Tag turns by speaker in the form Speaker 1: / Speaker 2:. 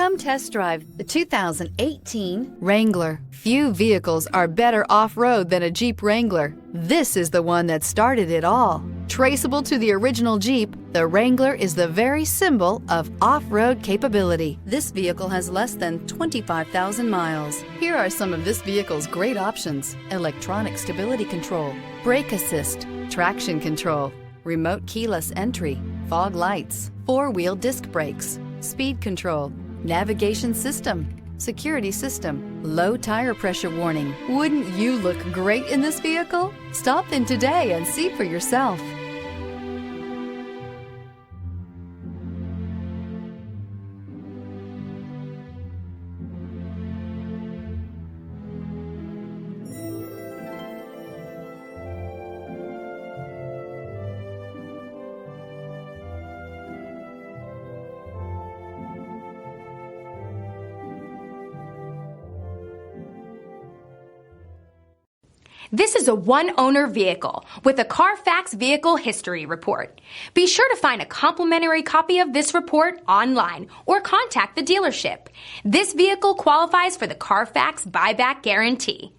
Speaker 1: Come test drive the 2018 Wrangler. Few vehicles are better off-road than a Jeep Wrangler. This is the one that started it all. Traceable to the original Jeep, the Wrangler is the very symbol of off-road capability. This vehicle has less than 25,000 miles. Here are some of this vehicle's great options: electronic stability control, brake assist, traction control, remote keyless entry, fog lights, four-wheel disc brakes, speed control, navigation system, security system, low tire pressure warning. Wouldn't you look great in this vehicle? Stop in today and see for yourself.
Speaker 2: This is a one-owner vehicle with a Carfax Vehicle History Report. Be sure to find a complimentary copy of this report online or contact the dealership. This vehicle qualifies for the Carfax Buyback Guarantee.